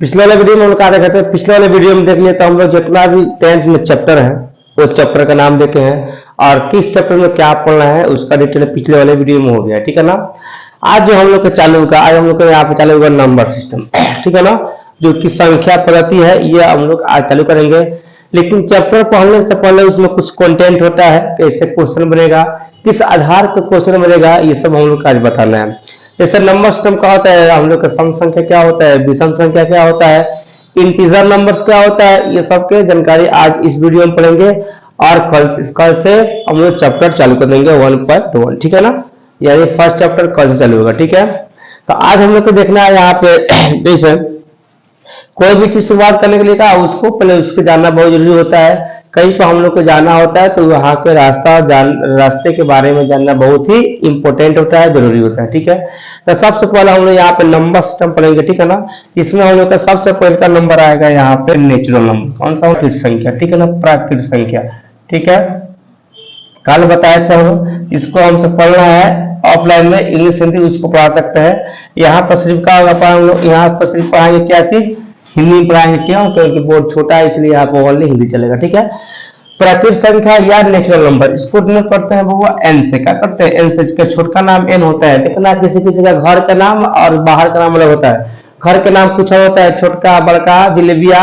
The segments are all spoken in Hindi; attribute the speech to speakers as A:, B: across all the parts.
A: पिछले वाले वीडियो में हम लोग क्या देखे थे, पिछले वाले वीडियो में देख लिए तो हम लोग जितना भी 10th में चैप्टर है वो चैप्टर का नाम देखे हैं और किस चैप्टर में क्या पढ़ना है उसका डिटेल पिछले वाले वीडियो में हो गया, ठीक है ना। आज जो हम लोग का चालू होगा, आज हम लोग का यहाँ पे चालू होगा नंबर सिस्टम, ठीक है ना, जो कि संख्या पद्धति है ये हम लोग आज चालू करेंगे। लेकिन चैप्टर पढ़ने से पहले उसमें कुछ कंटेंट होता है, कैसे क्वेश्चन बनेगा, किस आधार पर क्वेश्चन बनेगा, ये सब हम लोग आज बताना है। जैसे नंबर सिस्टम क्या होता है, हम लोग का सम संख्या क्या होता है, विषम संख्या क्या होता है, इंटीजर नंबर्स क्या होता है, ये सब के जानकारी आज इस वीडियो में पढ़ेंगे और कल से हम लोग चैप्टर चालू कर देंगे 1.1, ठीक है ना, यानी फर्स्ट चैप्टर कल से चालू होगा, ठीक है। तो आज हम लोग को देखना है यहाँ पे जैसे कोई भी चीज शुरुआत करने के लिए कहा उसको पहले उसके जानना बहुत जरूरी होता है। कहीं पर हम लोग को जाना होता है तो वहां के रास्ते के बारे में जानना बहुत ही इंपॉर्टेंट होता है, जरूरी होता है, ठीक है। तो सबसे पहले हम लोग यहाँ पे नंबर सिस्टम पढ़ेंगे, ठीक है ना। इसमें हम लोग का सबसे पहले का नंबर आएगा यहाँ पे नेचुरल नंबर, कौन सा, प्राकृतिक संख्या, ठीक है ना, प्राकृतिक संख्या, ठीक है। कल बताया था हम इसको हमसे पढ़ना है ऑफलाइन में, इंग्लिश हिंदी उसको पढ़ा सकते हैं। यहाँ पर सिर्फ क्या होगा, हम लोग यहाँ पर सिर्फ पढ़ाएंगे क्या चीज, हिंदी पढ़ाएंगे, क्यों, क्योंकि बोर्ड छोटा है इसलिए यहाँ पर ओनली हिंदी चलेगा, ठीक है। प्राकृतिक संख्या या नेचुरल नंबर, इसको डिनोट करते हैं वो एन से, क्या करते हैं, एन से, इसका छोटा नाम एन होता है। देखना किसी किसी का घर का नाम और बाहर का नाम अलग होता है, घर के नाम कुछ और होता है, छोटका बड़का जिलेबिया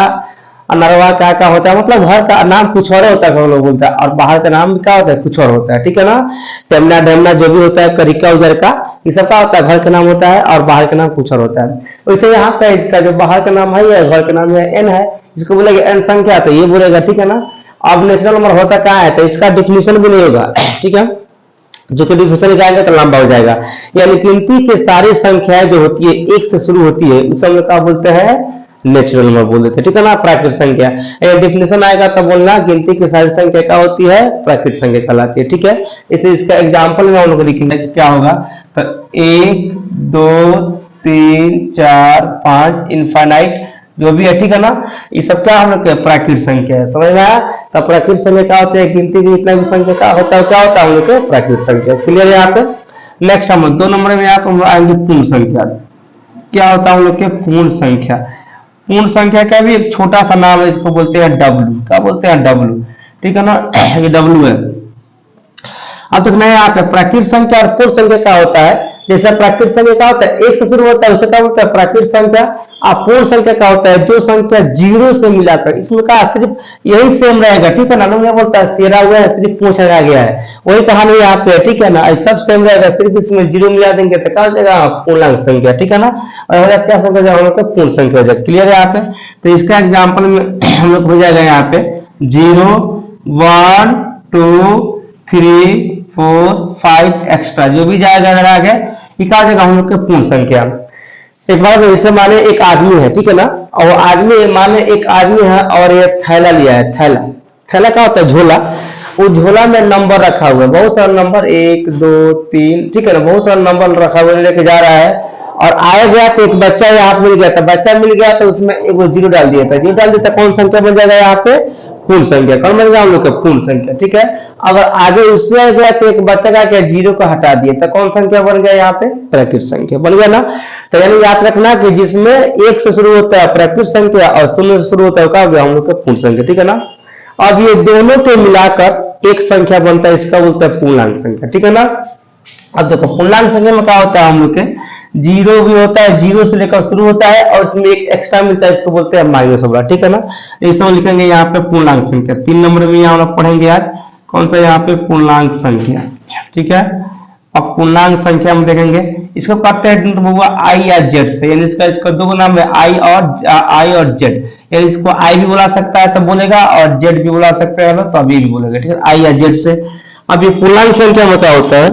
A: अनरवा क्या होता है, मतलब घर का नाम कुछ और होता है, हम लोग बोलता है, और बाहर का नाम क्या होता है, कुछ और होता है, ठीक है ना। टेमना डेमना जो भी होता है, करिका उजर का, ये सब का होता है, घर का नाम होता है और बाहर का नाम कुछ और होता है। वैसे यहाँ पे इसका जो बाहर का नाम है या घर का नाम है एन है, इसको बोलेगा एन संख्या, तो ये बोलेगा, ठीक है ना। अब नेचुरल नंबर होता क्या है, तो इसका डिफिनेशन भी नहीं होगा, ठीक है, जो कि डिफिनेशन जाएगा तो लंबा हो जाएगा। यानी गिनती की सारी संख्याएं जो होती है एक से शुरू होती है, उस समय क्या बोलते हैं, नेचुरल नंबर बोल देते हैं, ठीक है ना। प्राकृतिक संख्या डिफिनेशन आएगा तो बोलना गिनती की सारी संख्या क्या होती है, प्राकृतिक संख्या कहलाती है, ठीक है। इसे इसका एग्जांपल में हम लोग लिखेंगे क्या होगा, तो 1 2 3 4 5 इनफाइनाइट जो भी है, ठीक है ना, ये सब क्या हम लोग प्राकृतिक संख्या है, समझ में आया। तो प्राकृतिक संख्या क्या होती है, गिनती की जितना भी संख्या क्या होता है, क्या होता है हम लोग के प्राकृतिक संख्या, क्लियर है यहाँ पे। नेक्स्ट हम 2 नंबर में यहाँ पे आएंगे पूर्ण संख्या, क्या होता है हम लोग के पूर्ण संख्या। पूर्ण संख्या का भी एक छोटा सा नाम है, इसको बोलते हैं डब्लू, क्या बोलते हैं, डब्लू, ठीक है ना, ये डब्लू है। अब तक मैं यहाँ पे प्राकृतिक संख्या और पूर्ण संख्या क्या होता है, जैसे प्राकृतिक संख्या क्या होता है, एक से शुरू होता है, उसे क्या बोलते हैं प्राकृतिक संख्या। और पूर्ण संख्या क्या होता है, जो संख्या 0 से मिलाकर, इसमें क्या सिर्फ यही सेम रहेगा, ठीक है ना, लोग बोलता है सेरा हुआ है सिर्फ पूछ लगाया गया है, वही कहानी यहाँ पे, ठीक है ना, सब सेम रहेगा, सिर्फ इसमें 0 मिला देंगे तो क्या हो जाएगा, पूर्णांक संख्या, ठीक है ना। और क्या संख्या हम लोग पूर्ण संख्या हो जाएगा, क्लियर है यहाँ पे। तो इसका एग्जाम्पल में हम लोग हो जाएगा यहाँ पे 0 1 2 3 4 5 एक्स्ट्रा जो भी जाएगा अगर आगे ये क्या जाएगा हम लोग के पूर्ण संख्या। एक बार जैसे माने एक आदमी है, ठीक है ना, और आदमी माने एक आदमी है और ये थैला लिया है, थैला, थैला क्या होता है, झोला, वो झोला में नंबर रखा हुआ है, बहुत सारा नंबर 1 2 3, ठीक है ना, बहुत सारा नंबर रखा हुआ लेके जा रहा है और आया गया तो एक बच्चा यहाँ मिल गया था, बच्चा मिल गया तो उसमें एक 0 डाल दिया था, 0 डाल दिया था, कौन संख्या बन जाएगा यहाँ पे, पूर्ण संख्या, कौन बन गया हम लोग का पूर्ण संख्या, ठीक है। अगर आगे उससे गया तो एक बच्चा का क्या 0 को हटा दिया तो कौन संख्या बन गया यहाँ पे, प्राकृतिक संख्या बन गया ना। तो यानी याद रखना कि जिसमें 1 से शुरू होता है प्राकृतिक संख्या और 0 से शुरू होता है क्या हो गया हम लोग का पूर्ण संख्या, ठीक है ना। अब ये दोनों को मिलाकर एक संख्या बनता है, इसका बोलता है पूर्णांक संख्या, ठीक है ना। अब देखो पूर्णांक संख्या में क्या होता है हम लोग के 0 भी होता है, 0 से लेकर शुरू होता है और इसमें एक एक्स्ट्रा मिलता है, इसको बोलते हैं माइनस वाला, ठीक है ना। इसमें लिखेंगे यहाँ पे पूर्णांक संख्या। 3 नंबर में यहाँ लोग पढ़ेंगे यार कौन सा, यहाँ पे पूर्णांक संख्या, ठीक है। अब पूर्णांक संख्या में देखेंगे इसको करते हैं आई या जेड से, यानी इसका 2 नाम है आई और जेड, यानी इसको आई भी बुला सकता है तो बोलेगा और जेड भी बुला सकता है तो अभी भी बोलेगा, ठीक है, आई या जेड से। अब ये पूर्णांक संख्या में क्या होता है,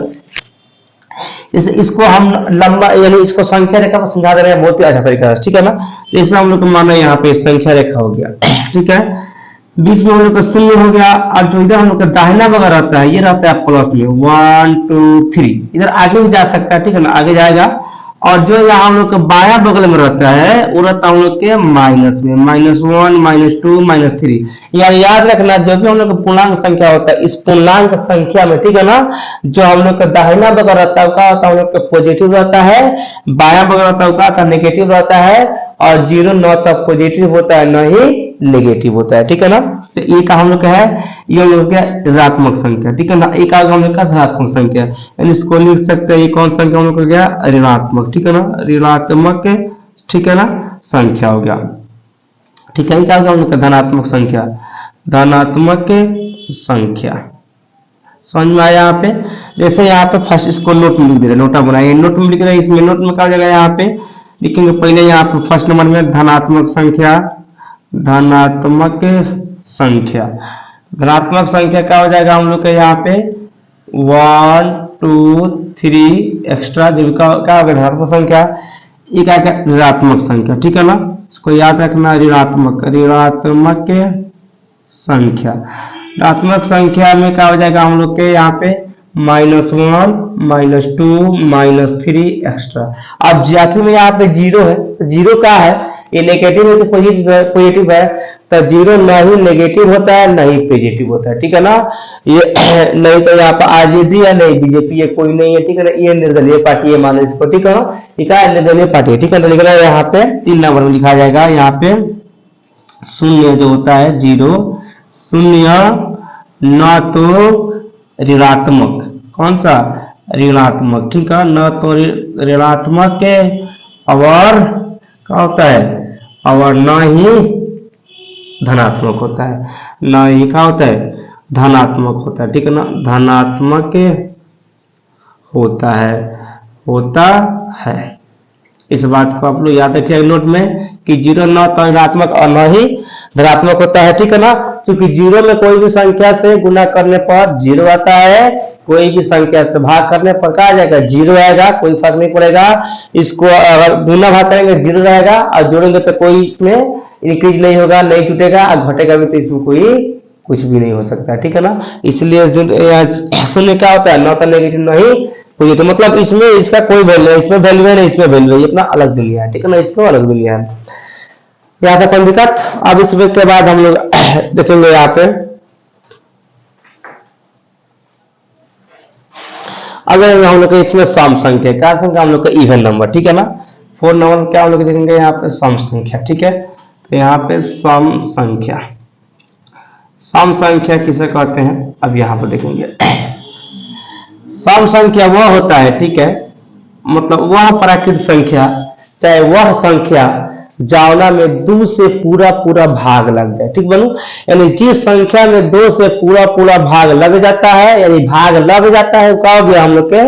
A: इसको हम लंबा यानी इसको संख्या रेखा को समझा दे रहे हैं बहुत ही अच्छा तरीका से, ठीक है ना। जैसे हम लोग को माना यहाँ पे संख्या रेखा हो गया, ठीक है, बीच में हम लोग का 0 हो गया और जो इधर हम लोग का दाहिना बगल रहता है ये रहता है प्लस में 1 2 3, इधर आगे भी जा सकता है, ठीक है ना, आगे जाएगा। और जो यहाँ हम लोग के बाया बगल में रहता है वो रहता है हम लोग के माइनस में, -1 -2 -3। यार याद रखना जब भी हम लोग का पूर्णांक संख्या होता है इस पूर्णांक संख्या में, ठीक है ना, जो हम लोग का दाहिना बगल रहता है क्या होता है हम लोग का पॉजिटिव रहता है, बाया बगल रहता है क्या होता है नेगेटिव रहता है, और 0 न तो पॉजिटिव होता है न ही नेगेटिव होता है, ठीक है ना। तो ये का हम लोग का है, ये हम लोग का ऋणात्मक संख्या, ठीक है ना। एक आगे हम लोग का धनात्मक संख्या, यानी इसको लिख सकते हैं ये कौन संख्या हम लोग का गया, ऋणात्मक, ठीक है ना, ऋणात्मक, ठीक है ना, संख्या हो गया, ठीक है। क्या होगा हम लोग का धनात्मक संख्या, धनात्मक संख्या, समझ में आया यहाँ पे। जैसे यहाँ पे फर्स्ट इसको नोट में लिख दे रहे, नोटा बनाइए, नोट में लिख रहे, इसमें नोट में क्या हो जाएगा, यहाँ पे लिखेंगे पहले यहाँ पे फर्स्ट नंबर में धनात्मक संख्या, धनात्मक संख्या, धनात्मक संख्या क्या हो जाएगा हम लोग के यहाँ पे 1 2 3 एक्स्ट्रा, जो क्या होगा धनात्मक संख्या, ये क्या है ऋणात्मक संख्या, ठीक है ना। इसको याद रखना, ऋणात्मक, ऋणात्मक संख्या, ऋणात्मक संख्या में क्या हो जाएगा हम लोग के यहाँ पे -1 -2 -3 एक्स्ट्रा। अब जाके में यहाँ पे 0 है, तो 0 क्या है, ये नेगेटिव है कि पॉजिटिव है, तो 0 ना ही नेगेटिव होता है ना ही पॉजिटिव होता है, ठीक है ना। ये नहीं तो यहाँ पे आरजेडी या नहीं बीजेपी, ये कोई नहीं है, ठीक है ना, ये निर्दलीय पार्टी है मानो इसको, ठीक है ना, ये क्या है निर्दलीय पार्टी है, ठीक है ना। लिख रहा है यहाँ पे 3 नंबर में लिखा जाएगा, यहाँ पे 0 जो होता है 0, 0 न तो ऋणात्मक, कौन सा ऋणात्मक, ठीक है, न तो ऋणात्मक के और क्या होता है, और न ही धनात्मक होता है, न ही क्या होता है धनात्मक होता है, ठीक है ना, धनात्मक होता है। इस बात को आप लोग याद रखिए नोट में कि 0 न तो ऋणात्मक और न ही धनात्मक होता है, ठीक है ना। क्योंकि 0 में कोई भी संख्या से गुना करने पर 0 आता है, कोई भी संख्या से भाग करने पर क्या आ जाएगा 0 आएगा, कोई फर्क नहीं पड़ेगा। इसको अगर गुना भाग करेंगे 0 रहेगा, और जोड़ेंगे तो कोई इसमें इंक्रीज नहीं होगा, नहीं टूटेगा, और घटेगा भी तो इसमें कोई कुछ भी नहीं हो सकता, ठीक है ना। इसलिए शून्य क्या होता है, न तो नेगेटिव नहीं कोई, तो मतलब इसमें इसका कोई वैल्यू है, इसमें वैल्यू है, इसमें वैल्यू है, अपना अलग दुनिया है, ठीक है ना, इसको अलग दुनिया है। यहाँ पे कोई दिक्कत। अब इस के बाद हम लोग देखेंगे यहाँ पे अगर हम लोग इसमें सम संख्या, क्या संख्या हम लोग का इवन नंबर, ठीक है ना। 4 नंबर क्या हम लोग देखेंगे यहाँ पे सम संख्या, ठीक है। तो यहाँ पे सम संख्या, सम संख्या किसे कहते हैं अब यहाँ पर देखेंगे। सम संख्या वह होता है, ठीक है, मतलब वह प्राकृत संख्या, चाहे वह संख्या जावना में 2 से पूरा पूरा भाग लग जाए, ठीक बनू, यानी जिस संख्या में 2 से पूरा पूरा भाग लग जाता है, यानी भाग लग जाता है, क्या हो गया हम लोग के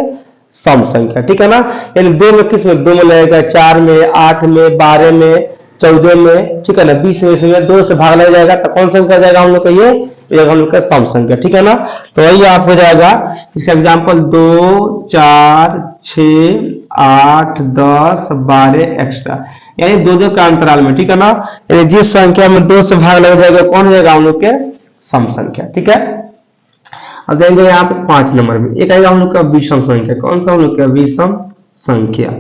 A: सम संख्या, ठीक है ना। यानी 2 में किस में 2 में लगेगा, 4 में, 8 में, 12 में, 14 में, ठीक है ना, 20 में, इसमें 2 से भाग लग जाएगा, तो कौन संख्या जाएगा हम लोग का ये हम लोग का सम संख्या, ठीक है ना। तो वही आप हो जाएगा, इसका एग्जाम्पल 2 4 6 8 10 12 एक्स्ट्रा, यानी 2 का अंतराल में, ठीक है ना। यानी जिस संख्या में 2 से भाग लग जाएगा कौन हो जाएगा हम लोग के सम संख्या, ठीक है। अब देंगे यहाँ पे 5 नंबर में एक आएगा हम लोग का विषम संख्या, कौन सा हम लोग का विषम संख्या।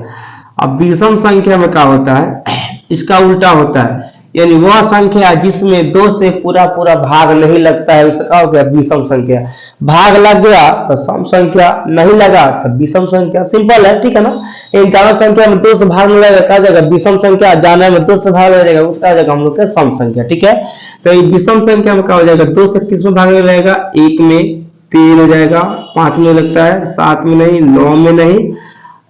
A: अब विषम संख्या में क्या होता है, इसका उल्टा होता है, यानी वह संख्या जिसमें 2 से पूरा पूरा भाग नहीं लगता है उसका क्या हो गया विषम संख्या। भाग लग गया तो सम संख्या, नहीं लगा तो विषम संख्या, सिंपल है, ठीक है ना। इन दोनों संख्या में 2 से भाग नहीं लगेगा, क्या जाएगा विषम संख्या, जाने में 2 से भाग लग जाएगा उसका जाएगा हम लोग का सम संख्या, ठीक है। तो ये विषम संख्या में क्या हो जाएगा, 2 से किस में भाग नहीं लगेगा, 1 में, 3 हो जाएगा, 5 में लगता है, 7 में नहीं, 9 में नहीं,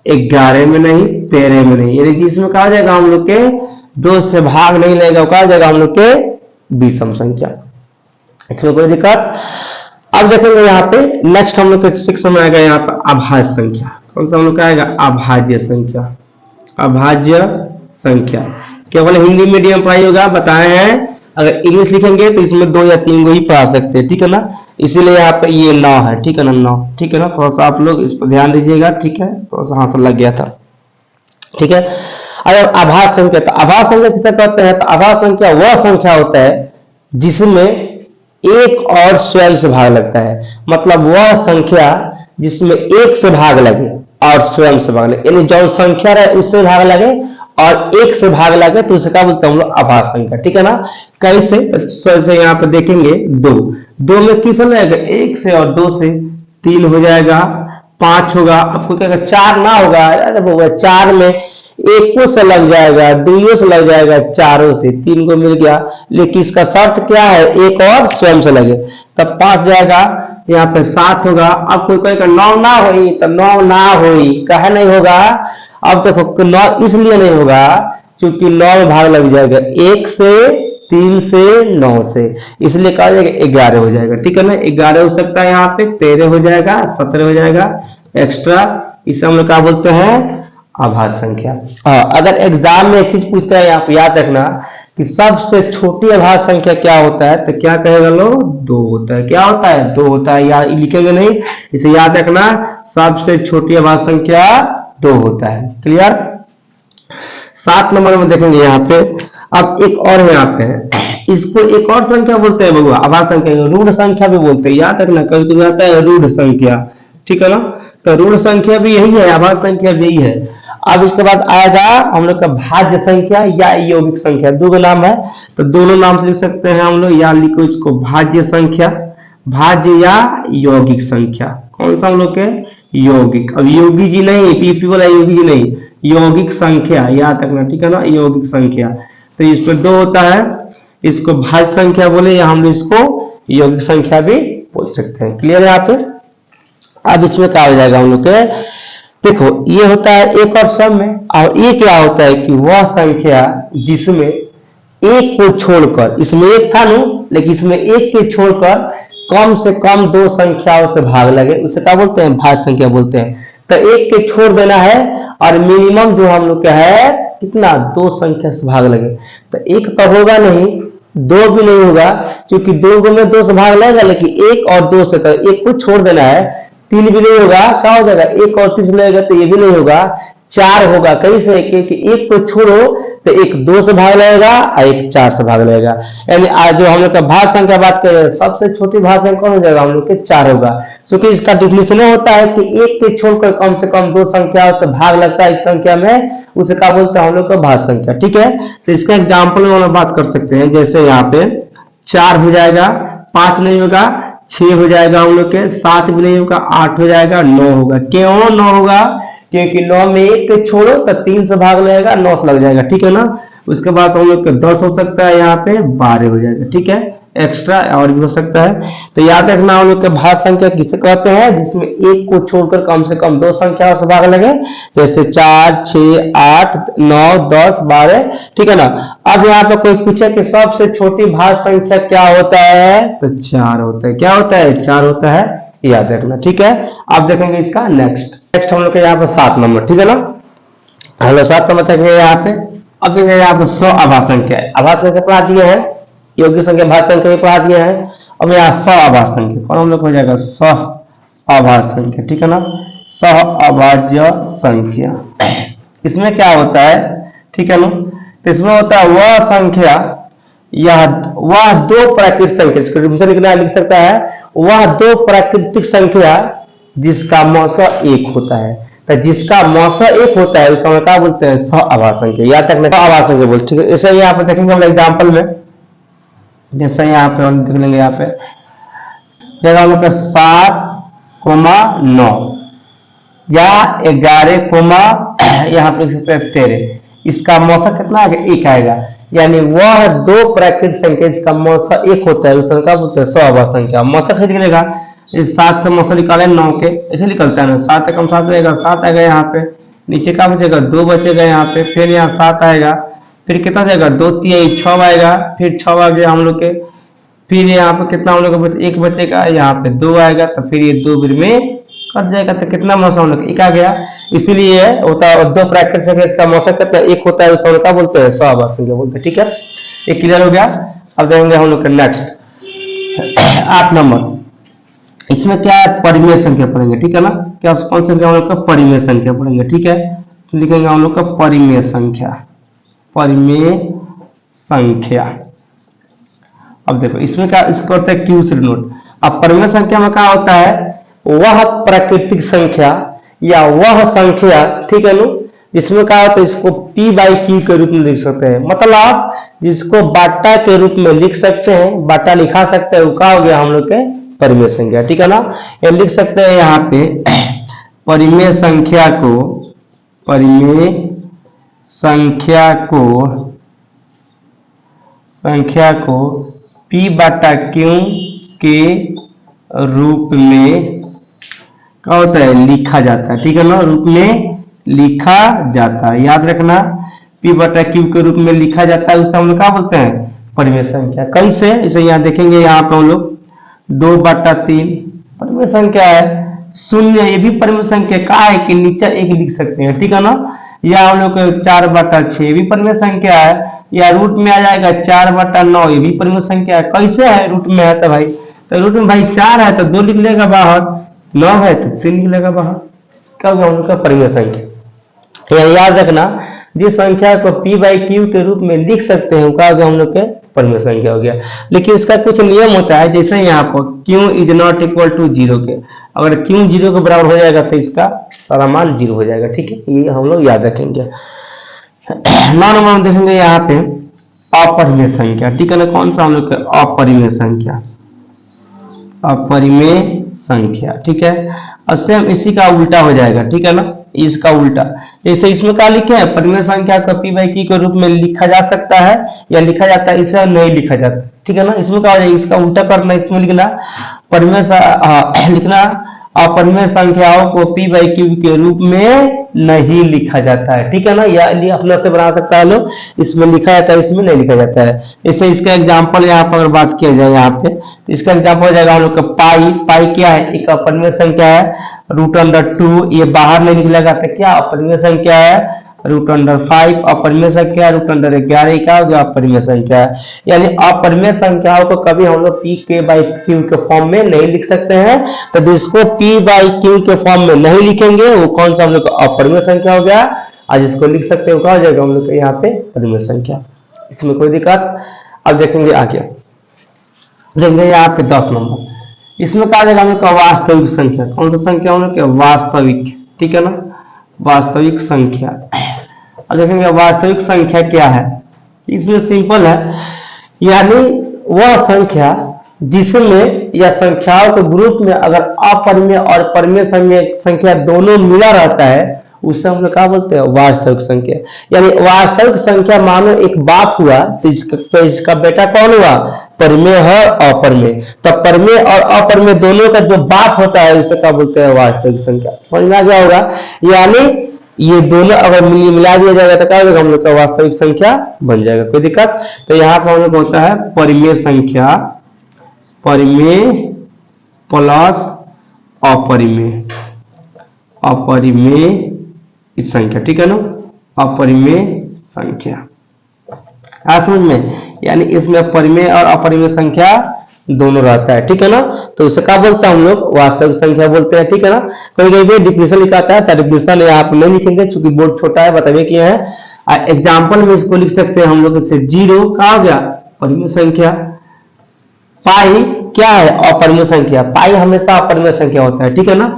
A: 11 में नहीं, 13 में नहीं, यानी जिसमें कहा जाएगा हम लोग के 2 से भाग नहीं लगेगा, कहा जाएगा हम लोग के विषम संख्या, इसमें कोई दिक्कत। अब देखेंगे यहाँ पे नेक्स्ट हम लोग के 6 में आएगा यहाँ पे अभाज्य संख्या, कौन सा हम लोग का आएगा अभाज्य संख्या। अभाज्य संख्या केवल हिंदी मीडियम पढ़ाई होगा, बताए हैं, अगर इंग्लिश लिखेंगे तो इसमें 2 या 3 को ही पढ़ा सकते हैं, ठीक है ना। इसीलिए यहाँ पे ये 9 है, ठीक है ना, 9, ठीक है ना। थोड़ा सा आप लोग इस पर ध्यान दीजिएगा, ठीक है, थोड़ा सा हाथ लग गया था, ठीक है। अगर आभाज्य संख्या, तो आभाज्य संख्या किसे कहते हैं, तो आभाज्य संख्या वह संख्या होता है जिसमें एक और स्वयं से भाग लगता है, मतलब वह संख्या जिसमें 1 से भाग लगे और स्वयं से भाग लगे, यानी जो संख्या रहे उससे भाग लगे और 1 से भाग लगे तो उसे क्या बोलते हैं हम लोग आभाज्य संख्या, ठीक है ना। कैसे, यहाँ पे देखेंगे 2 में किस लगेगा 1 से, और 2 से 3 हो जाएगा, 5 होगा, आपको क्या 4 ना होगा, 4 में एको से लग जाएगा, दुइयों से लग जाएगा, चारों से, 3 को मिल गया। लेकिन इसका शर्त क्या है, एक और स्वयं से लगे, तब 5 जाएगा, यहाँ पे 7 होगा। अब कोई कहेगा 9 ना होई, तो 9 ना होई, कहे नहीं होगा। अब देखो 9 इसलिए नहीं होगा क्योंकि 9 में भाग लग जाएगा, 1 से, 3 से, 9 से, इसलिए कहा जाएगा 11 हो जाएगा। ठीक है ना, 11 हो सकता है, यहाँ पे 13 हो जाएगा, 17 हो जाएगा एक्स्ट्रा। इसे हम लोग क्या बोलते हैं, आभाज्य संख्या। अगर एग्जाम में एक चीज पूछता है, आप याद रखना कि सबसे छोटी आभाज्य संख्या क्या होता है, तो क्या कहेगा लोग, 2 होता है। क्या होता है, 2 होता है, याद लिखेंगे नहीं, इसे याद रखना, सबसे छोटी आभाज्य संख्या 2 होता है। क्लियर। 7 नंबर में देखेंगे यहाँ पे, अब एक और यहाँ पे, इसको एक और संख्या बोलते हैं बबुआ, आभाज्य संख्या, ऋण संख्या भी बोलते हैं, याद रखना, कभी कभी आता है ऋण संख्या। ठीक है ना, तो ऋण संख्या भी यही है, आभाज्य संख्या भी यही है। अब इसके बाद आएगा हम लोग का भाज्य संख्या या यौगिक संख्या, दो नाम है, तो दोनों नाम से लिख सकते हैं हम लोग, या लिखो इसको भाज्य संख्या, भाज्य या यौगिक संख्या। कौन सा हम लोग के, यौगिक। अब योगी जी नहीं, पीपी वाला योगी जी नहीं, यौगिक संख्या याद रखना। ठीक है ना, यौगिक संख्या, तो इसमें 2 होता है, इसको भाज्य संख्या बोले या हम इसको यौगिक संख्या भी बोल सकते हैं। क्लियर है यहाँ पे। अब इसमें क्या हो जाएगा हम लोग के, देखो ये होता है एक और सम में, और ये क्या होता है कि वह संख्या जिसमें एक को छोड़कर, इसमें एक था नु, लेकिन इसमें एक के छोड़कर कम से कम 2 संख्याओं से भाग लगे, उसे क्या बोलते हैं, भाज्य संख्या बोलते हैं। तो एक के छोड़ देना है, और मिनिमम जो हम लोग का है कितना, 2 संख्या से भाग लगे। तो एक तो होगा नहीं, 2 भी नहीं होगा, क्योंकि 2 में 2 से भाग लगेगा, लेकिन 1 और 2 से, तो 1 को छोड़ देना है। 3 भी नहीं होगा, क्या हो जाएगा, 1 और 3 लगेगा, तो ये भी नहीं होगा। 4 होगा, कैसे, क्योंकि 1 को छोड़ो तो 1 2 से भाग लगेगा और 1 4 से भाग लगेगा। यानी आज जो हम लोग का भाज्य संख्या बात कर रहे हैं, सबसे छोटी भाज्य संख्या कौन हो जाएगा, हम लोग के 4 होगा। क्योंकि इसका डिफिनेशन होता है कि 1 के छोड़कर कम से कम 2 संख्याओं से भाग लगता है एक संख्या में, उसे क्या बोलते हैं हम लोग का भाज्य संख्या। ठीक है, तो इसका एग्जाम्पल में हम लोग बात कर सकते हैं, जैसे यहाँ पे 4 हो जाएगा, 5 नहीं होगा, 6 हो जाएगा हम लोग के, 7 भी नहीं होगा, 8 हो जाएगा, 9 होगा। क्यों 9 होगा, क्योंकि 9 में 1 के छोड़ो तो 3 से भाग लगेगा, 9 से लग जाएगा। ठीक है ना, उसके बाद हम लोग के 10 हो सकता है, यहाँ पे 12 हो जाएगा। ठीक है, एक्स्ट्रा और भी हो सकता है। तो याद रखना हम लोग के भाज्य संख्या किसे कहते हैं, जिसमें 1 को छोड़कर कम से कम 2 संख्याओं से भाग लगे, जैसे 4, 6, 8, 9, 10, 12। ठीक है ना। अब यहाँ पे कोई पूछे कि सबसे छोटी भाज्य संख्या क्या होता है, तो 4 होता है। क्या होता है, 4 होता है, याद रखना। ठीक है, अब देखेंगे इसका नेक्स्ट हम लोग के यहाँ पे 7 नंबर। ठीक है ना, हेलो 7 नंबर तक है यहाँ पे। अब देखेंगे यहाँ पे 100 आभाज्य संख्या है, आभाज्य संख्या पढ़ा दिए हैं, यौगिक संख्या भाज्य संख्या भी पढ़ा दिया है। अब यहाँ 100 आभाज्य संख्या, कौन हम लोग हो जाएगा, 100 आभाज्य संख्या। ठीक है ना, 100 अभाज्य संख्या, इसमें क्या होता है, ठीक है ना, तो इसमें होता है वह संख्या, यह वह 2 प्राकृतिक संख्या, इसको लिखना लिख सकता है, वह 2 प्राकृतिक संख्या जिसका मौसा 1 होता है। तो जिसका मौसा 1 होता है उसको क्या बोलते हैं, 100 आभाज्य संख्या। याद रखना, 100 आभाज्य संख्या बोलते। ठीक है, ऐसे यहाँ पे देखेंगे हम एग्जाम्पल में, जैसे यहाँ पे हम देख लेंगे, यहाँ पे हम लोग 7,9 या 11, यहाँ पे लिख सकते हैं 13, इसका मौसा कितना आएगा, 1 आएगा। यानी वह 2 प्राकृतिक संख्या जिसका मौसा 1 होता है उसका क्या बोलते हैं, 100 आभाज्य संख्या। मौसा कैसे निकलेगा, 7 से मौसा निकाले 9 के, ऐसे निकलता है ना, 7 कम 7 रहेगा, 7 आएगा यहाँ पे, नीचे क्या बचेगा, 2 बचेगा यहाँ पे, फिर यहाँ 7 आएगा, फिर कितना जाएगा, 2 3 6 आएगा, फिर 6 आ गया हम लोग के, फिर यहाँ पे कितना हम लोग का 1 बचेगा, यहाँ पे 2 आएगा, तो फिर ये 2 बिर में कट जाएगा, तो कितना मौसा हम लोग 1 आ गया। इसीलिए होता है 2 प्राकृतिक संख्या इसका मौसा कितना 1 होता है, उसको क्या बोलते हैं, 100 आभाज्य संख्या बोलते हैं। ठीक है, ये क्लियर हो गया। अब देखेंगे हम लोग का नेक्स्ट 8 नंबर, इसमें क्या है, परिमेय संख्या पढ़ेंगे। ठीक है ना, क्या कौन संख्या हम लोग का, परिमेय संख्या पढ़ेंगे। ठीक है, तो लिखेंगे हम लोग का परिमेय संख्या, परिमेय संख्या। अब देखो इसमें क्या, इसको होता है क्यू से नोट। अब परिमेय संख्या में क्या होता है, वह प्राकृतिक संख्या या वह संख्या, ठीक है नो, इसमें क्या होता है, इसको p/q के रूप में लिख सकते हैं, मतलब जिसको बाटा के रूप में लिख सकते हैं, बाटा लिखा सकते हैं, वो क्या हो गया हम लोग के परिमेय संख्या। ठीक है ना, ये लिख सकते हैं यहाँ पे परिमेय संख्या को, परिमेय संख्या को P बटा Q के रूप में क्या होता है, लिखा जाता है। ठीक है ना, रूप में लिखा जाता है, याद रखना। P बटा Q के रूप में लिखा जाता है, उसे हम लोग क्या बोलते हैं, परिमेय संख्या। कैसे, इसे यहाँ देखेंगे, यहाँ पे हम लोग 2/3 परिमेय संख्या है। शून्य ये भी परिमेय संख्या का है कि नीचे एक लिख सकते हैं। ठीक है ना, या हम लोग 4/6 भी परिमेय संख्या है, या रूट में आ जाएगा 4/9 ये भी परिमेय संख्या है। कैसे है, रूट में है तो भाई, तो रूट में भाई 4 है तो 2 लिख लेगा बाहर, 9 है तो 3 लिख लेगा बाहर, क्या होगा हम लोग का परिमेय संख्या। यह याद रखना, जिस संख्या को P बाई Q के रूप में लिख सकते हैं क्या होगा हम लोग के परिमेय संख्या हो गया। लेकिन इसका कुछ नियम होता है, जैसे यहाँ पर Q is not equal to 0 के, अगर Q 0 के बराबर हो जाएगा तो इसका सारा मान 0 हो जाएगा। ठीक है, ये हम लोग याद रखेंगे। 9 नंबर में देखेंगे यहाँ पे अपरिमेय संख्या। ठीक है ना, कौन सा हम लोग का अपरिमेय संख्या, अपरिमेय संख्या। ठीक है, और सेम इसी का उल्टा हो जाएगा। ठीक है ना, इसका उल्टा, जैसे इसमें क्या लिखे हैं, परिमेय संख्या को P बाई Q के रूप में लिखा जा सकता है या लिखा जाता है, इसे नहीं लिखा जाता। ठीक है ना, इसमें क्या हो जाएगा, इसका उल्टा करना, इसमें लिखना लिखना अपरिमेय संख्याओं को P बाई Q के रूप में नहीं लिखा जाता है। ठीक है ना, या अपना से बना सकता है लोग, इसमें लिखा जाता है, इसमें नहीं लिखा जाता है। इससे इसका एग्जांपल यहाँ पर अगर बात किया जाए, यहाँ पे इसका एग्जांपल हो जाएगा हम लोग का पाई क्या है, एक अपरिमेय संख्या है, √2 ये बाहर नहीं निकलेगा तो क्या अपरिमेय संख्या है, √5 अपरिमेय संख्या, √11 क्या हो गया अपरिमेय संख्या है। यानी अपरिमेय संख्याओं को कभी हम लोग P के बाई Q के फॉर्म में नहीं लिख सकते हैं। तो जिसको P बाई Q के फॉर्म में नहीं लिखेंगे वो कौन सा हम लोग अपरिमेय संख्या हो गया, और जिसको लिख सकते हैं वो क्या हो जाएगा हम लोग यहाँ पे परिमेय संख्या। इसमें कोई दिक्कत। अब देखेंगे आगे, देखेंगे यहाँ पे 10 नंबर, इसमें कहा जाएगा हम लोग का वास्तविक संख्या। कौन सा संख्या हम लोग वास्तविक। ठीक है ना, वास्तविक संख्या। और देखेंगे वास्तविक संख्या क्या है, इसमें सिंपल है, यानी वह संख्या जिसमें या संख्याओं के ग्रुप में अगर अपरिमेय और परिमेय संख्या दोनों मिला रहता है उससे हम लोग क्या बोलते हैं वास्तविक संख्या। यानी वास्तविक संख्या मानो एक बाप हुआ तो इसका बेटा कौन हुआ, परिमेय है अपरिमेय, तब परिमेय और अपरिमेय दोनों का जो बाप होता है उसे क्या बोलते हैं वास्तविक संख्या। समझ में आ गया होगा, यानी ये दोनों अगर मिला दिया जाएगा तो क्या होगा हम लोग का वास्तविक संख्या बन जाएगा। कोई दिक्कत। तो यहाँ पर हम लोग होता है परिमेय संख्या, परिमेय प्लस अपरिमेय, अपरिमेय संख्या। ठीक है ना, अपरिमेय संख्या आ समझ में, यानी इसमें परिमेय और अपरिमेय संख्या दोनों रहता है। ठीक है ना, तो उसे क्या बोलते हैं हम लोग वास्तविक संख्या बोलते हैं। ठीक है ना, कभी कभी डिफिनेशन लिखाता है, डिफिनेशन यहाँ पे नहीं लिखेंगे क्योंकि बोर्ड छोटा है, बताइए क्या है। एग्जाम्पल में इसको लिख सकते हैं हम लोग, इससे 0 का हो गया परिमेय संख्या, पाई क्या है अपरिमेय संख्या, पाई हमेशा अपरिमेय संख्या होता है। ठीक है ना,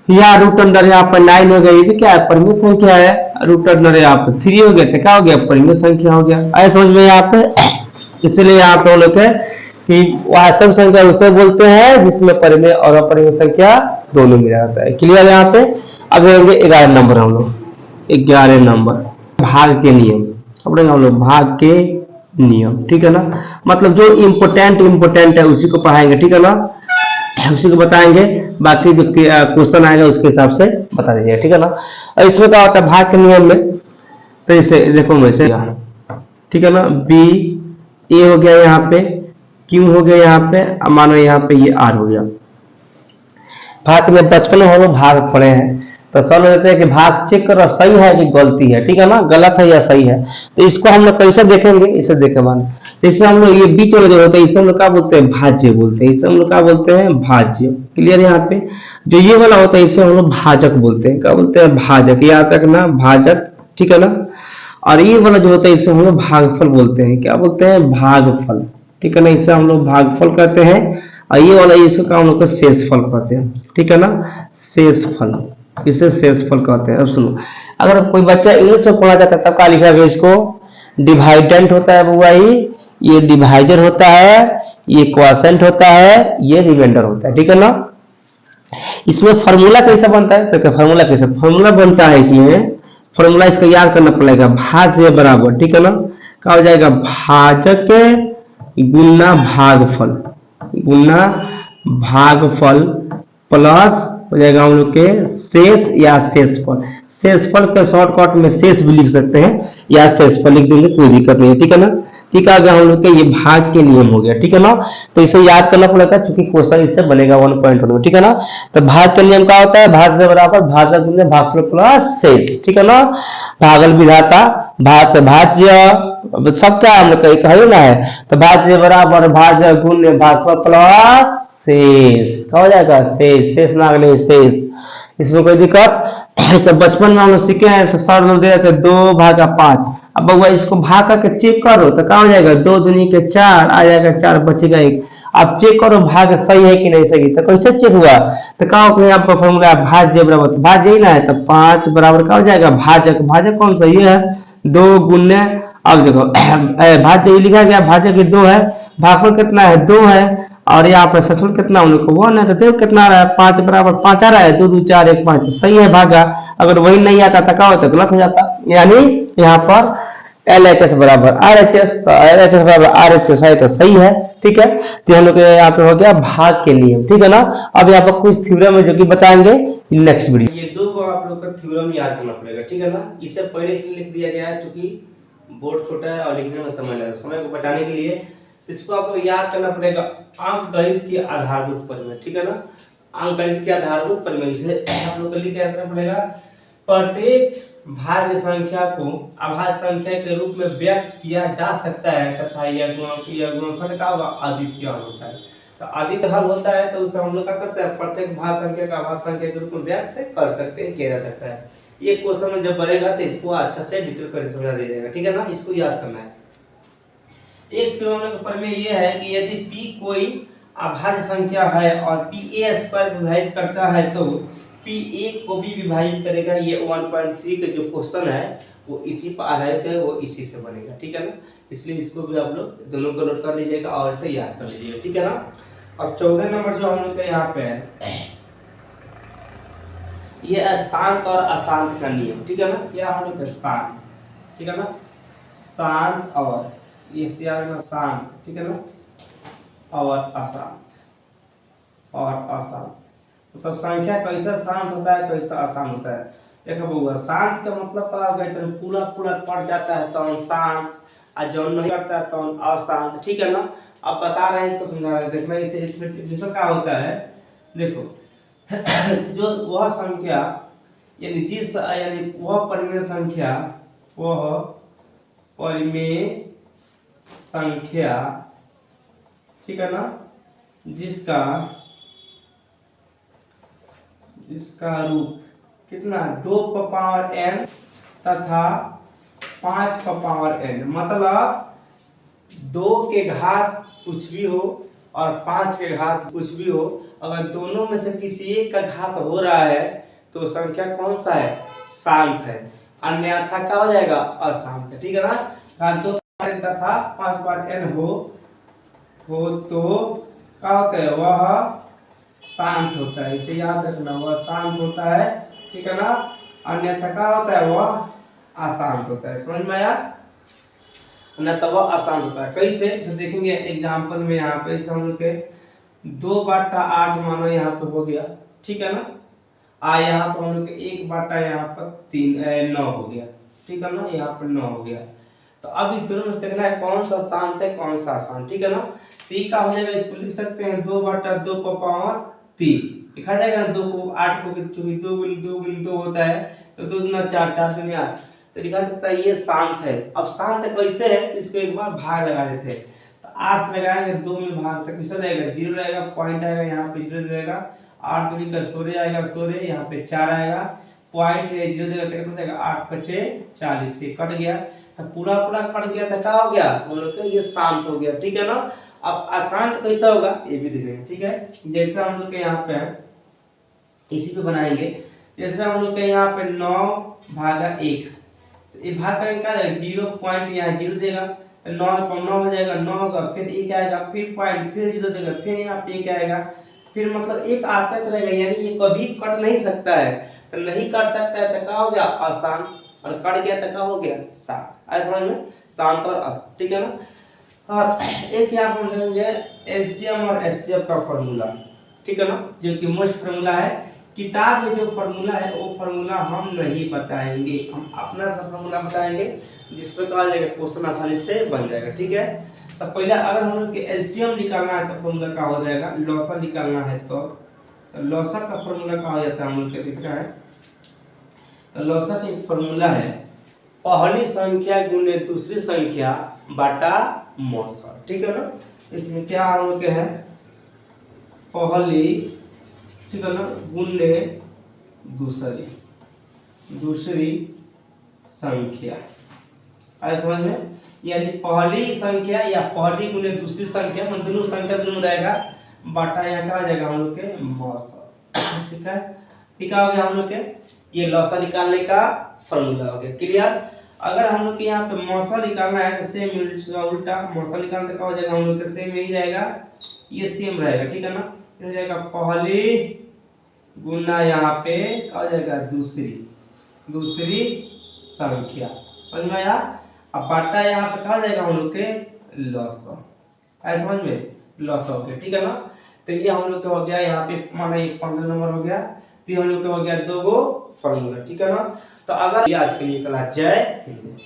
A: या रूट अंडर यहाँ पर 9 हो गया, ये भी क्या है परिमेय संख्या है, रूट अंडर यहाँ पर 3 हो गया तो क्या हो गया परिमेय संख्या हो गया। ऐसा समझ में यहाँ पे। इसलिए यहाँ पे हम लोग है कि वास्तविक संख्या उसे बोलते हैं जिसमें परिमेय और अपरिमेय संख्या दोनों मिला रहता है। क्लियर यहाँ पे। अब रहेंगे 11 नंबर, हम लोग 11 नंबर भाग के नियम। अब हम लोग भाग के नियम। ठीक है ना, मतलब जो इम्पोर्टेंट है उसी को पढ़ाएंगे। ठीक है ना, उसी को बताएंगे, बाकी जो क्वेश्चन आएगा उसके हिसाब से बता दीजिए। ठीक है ना, और इसमें क्या होता है भाग के नियम में, तो इसे देखो वैसे, ठीक है ना, बी ए हो गया यहाँ पे, क्यू हो गया यहाँ पे, मानो यहाँ पे ये आर हो गया। भाग में बचपन में हम लोग भाग पढ़े हैं तो सर देते हैं कि भाग चेक करो सही है कि गलती है। ठीक है ना, गलत है या सही है, तो इसको हम लोग कैसे देखेंगे, इसे देखे मान जैसे हम लोग ये बीच वाले जो होते हैं इसे हम लोग क्या बोलते हैं भाज्य बोलते हैं, इसे हम लोग क्या बोलते हैं भाज्य। क्लियर यहाँ पे। जो ये वाला होता है इसे हम लोग भाजक बोलते हैं, क्या बोलते हैं भाजक, याद रखना भाजक। ठीक है ना, और ये वाला जो होता है इसे हम लोग भागफल बोलते हैं, क्या बोलते हैं भागफल। ठीक है ना, इसे हम लोग भागफल कहते हैं, और ये वाला इसको क्या हम लोग शेषफल कहते हैं। ठीक है ना, शेषफल, इसे शेषफल कहते हैं। अब सुनो, अगर कोई बच्चा इंग्लिश में पढ़ा जाता है तब क्या लिखा है, इसको डिवाइडेंट होता है बुआ, ये डिवाइजर होता है, ये क्वोशिएंट होता है, ये रिमाइंडर होता है। ठीक है ना, इसमें फार्मूला कैसा बनता है, तो फार्मूला कैसे फार्मूला बनता है इसमें, फॉर्मूला इसका याद करना पड़ेगा, भाज्य बराबर, ठीक है ना, क्या हो जाएगा, भाजक गुना भागफल, गुना भागफल प्लस हो जाएगा हम लोग के शेष या शेषफल। शेषफल का शॉर्टकट में शेष भी लिख सकते हैं या शेषफल लिख देंगे, कोई दिक्कत नहीं है, ठीक है ना। ठीक आ गया हम लोग के ये भाग के नियम हो गया, ठीक है ना। तो इसे याद करना पड़ेगा क्योंकि क्वेश्चन इससे बनेगा 1.1 में, ठीक है ना। तो भाग का नियम क्या होता है, भाग से बराबर भाजक गुने भागफल प्लस शेष, ठीक है ना। भागल विधाता, भाग से भाज्य, सब क्या हम लोग का है ना है, तो भाज्य बराबर भाज्य गुने भागफल प्लस शेष, क्या हो जाएगा, शेष, शेष नागले शेष। इसमें कोई दिक्कत। जब बचपन में हम लोग सीखे हैं सर लोग दे देते 2/5, अब बउआ इसको भाग करके चेक करो तो क्या हो जाएगा, 2 दूनी के 4 आ जाएगा, 4 बचेगा 1। अब चेक करो भाग सही है कि नहीं सही, तो कैसे चेक हुआ, तो क्या हो यहाँ पर फॉर्मूला भाज्य बराबर, भाज्य ही ना है तो 5 बराबर क्या हो जाएगा, भाजक, भाजक कौन सा ये है 2 गुने, अब देखो भाज्य लिखा गया, भाजक 2 है, भागफल कितना है 2 है, और यहाँ पर शेषफल कितना हम लोग को 1 है, तो देखो कितना आ रहा है 5 बराबर 5 आ रहा है, 2 2 4 1 5, तो सही है भागा। अगर वही नहीं आता तो क्या होता, गलत हो जाता, यानी यहाँ पर LHS बराबर RHS, तो LHS बराबर RHS है तो सही है, ठीक है। तो हम लोग यहाँ पे हो गया भाग के नियम, ठीक है ना। अब यहाँ पर कुछ थ्योरम है जो कि बताएंगे नेक्स्ट वीडियो। ये दो को आप लोग का थ्योरम याद करना पड़ेगा, ठीक है ना। इसे पहले से लिख दिया गया है क्योंकि बोर्ड छोटा है और लिखने में समय लगेगा, समय को बचाने के लिए इसको आपको याद करना पड़ेगा अंक गणित की आधारभूत परिमेय, ठीक है ना। अंक गणित की आधारभूत परिमेय इसे आप लोग को लिख के रखना पड़ेगा। प्रत्येक भाज्य संख्या को अभाज्य संख्या के रूप में व्यक्त किया जा सकता है तथा यह गुणनफल का अद्वितीय हल होता है। तो अद्वितीय हल होता है तो उसे हम लोग क्या करते हैं, प्रत्येक भाज्य संख्या का अभाज्य संख्या के रूप में व्यक्त कर सकते हैं, किया जा सकता है। ये क्वेश्चन में जब बनेगा तो इसको अच्छा से डिटेल कर समझा दिया जाएगा, ठीक है ना। इसको याद करना है। एक थ्योरम का प्रमेय यह है कि यदि p कोई अभाज्य संख्या है और p a पर विभाजित करता है तो p a को भी विभाजित करेगा। ये 1.3 का जो क्वेश्चन है वो इसी पर आधारित है, वो इसी से बनेगा, ठीक है ना। इसलिए इसको भी आप लोग दोनों को नोट कर लीजिएगा और इसे याद कर लीजिएगा, ठीक है ना। अब 14 नंबर जो हम लोग का यहाँ पे है, ये शांत और अशांत का नियम, ठीक है ना। क्या हम लोग शांत, ठीक है ना, शांत और ये शांत, ठीक है ना, और अशांत, और अशांत मतलब संख्या कैसा शांत होता है कैसा अशांत होता है। देखो बउआ शांत का मतलब क्या होगा, जब पूरा पूरा कट जाता है तो शांत, और जो नहीं करता है तो अशांत, ठीक है ना। अब बता रहे हैं तो समझा रहे हैं, देखना इसे इसमें क्या होता है। देखो जो वह संख्या यानी वह परिमेय संख्या, वह परिमेय संख्या, ठीक है ना, जिसका रूप कितना 2 का पावर n तथा 5 का पावर n, मतलब 2 के घात कुछ भी हो और 5 के घात कुछ भी हो, अगर दोनों में से किसी एक का घात हो रहा है तो संख्या कौन सा है, शांत है, अन्यथा क्या हो जाएगा, अशांत है, ठीक है ना। 2 तथा 5 बार n हो तो क्या होता है, वह शांत होता है, इसे याद रखना, वह शांत होता है, ठीक है ना। अन्यथा क्या होता है, वह अशांत होता है, समझ में आया, अन्यथा वह अशांत होता है। कैसे, जो देखेंगे एग्जांपल में यहाँ पे हम लोग के 2/8 मानो यहाँ पे हो गया, ठीक है ना। यहाँ पर हम लोग के 1/, यहाँ पर 9 हो गया, ठीक है ना, यहाँ पर 9 हो गया। तो अब इस दोनों में देखना है कौन सा शांत है कौन सा अशांत, ठीक है ना। तो ये क्या हो जाएगा, इसको लिख सकते हैं 2/2 का पावर 3 लिखा जाएगा ना। 2 को 8 को चूंकि 2 होता है तो 2 दूना 4, 4 दूनी 8, तो लिखा सकता है ये शांत है। अब शांत कैसे है, इसको एक बार भाग लगा देते हैं, तो 8 लगाएंगे 2 में भाग तक कैसा रहेगा, 0 रहेगा, पॉइंट आएगा यहाँ पे 0 देगा, 8 दूनी का 16 आएगा, 16 यहाँ पे 4 आएगा, पॉइंट 0 देगा तो कितना देगा, 8 5 40, ये कट गया, तो पूरा पूरा कट गया तो क्या हो गया, हम लोग का ये शांत हो गया, ठीक है ना। अब अशांत कैसा होगा ये भी देखेंगे, ठीक है। जैसे हम लोग के यहाँ पे इसी पे बनाएंगे, जैसे हम लोग के यहाँ पे 9/1, तो ये भाग करेंगे क्या देगा, 0 पॉइंट यहाँ 0 देगा, तो 9 को 9 हो जाएगा, 9 होगा, फिर 1 आएगा, फिर पॉइंट, फिर 0 देगा, फिर यहाँ पे 1 आएगा, फिर मतलब 1 आता रहेगा, यानी ये कभी कट नहीं सकता है। तो नहीं कट सकता है तो क्या हो गया, अशांत, और कट गया तो क्या हो गया 7। ऐसा समझ में, शांत और अस्त, ठीक है ना। और एक यहाँ पर लेंगे एलसीएम और एचसीएफ का फॉर्मूला, ठीक है ना, जो कि मोस्ट फार्मूला है। किताब में जो फार्मूला है वो फार्मूला हम नहीं बताएंगे, हम अपना सा फार्मूला बताएंगे जिस पर कहा जाएगा क्वेश्चन आसानी से बन जाएगा, ठीक है। तो पहले अगर हम लोग के एलसीएम निकालना है तो फार्मूला क्या हो जाएगा, लॉसा निकालना है तो लॉसा का फार्मूला क्या हो जाता है, हम लोग के दिख रहा है। तो लॉसा का एक फार्मूला है पहली संख्या गुने दूसरी संख्या बटा मौसा, ठीक है ना। इसमें क्या हम लोग के है, पहली, ठीक है ना, गुने दूसरी संख्या, ऐसा समझ में, यानी पहली संख्या या पहली गुने दूसरी संख्या में दोनों संख्या दोनों रहेगा बटा यहाँ क्या आ जाएगा हम लोग के मौसा, ठीक है। ठीक हो गया हम लोग के ये लौसा निकालने का फॉर्मूला हो गया, क्लियर। अगर हम लोग के यहाँ पे मौसा निकालना है तो सेम उल्टा मौसा निकालने का हो जाएगा हम लोग के सेम यही रहेगा, ये सेम रहेगा, ठीक है ना। हो जाएगा पहली गुना यहाँ पे क्या हो जाएगा दूसरी संख्या, समझ में आया। अब बटा यहाँ पे क्या हो जाएगा हम लोग के लौसा, ऐसा समझ में, लौसा हो गया, ठीक है ना। तो ये हम लोग का हो गया यहाँ पे माना ये 15 नंबर हो गया, तो हम लोग का हो गया 2 गो फॉर्मूला, ठीक है ना। तो अगर ये आज के लिए क्लास, जय हिंद।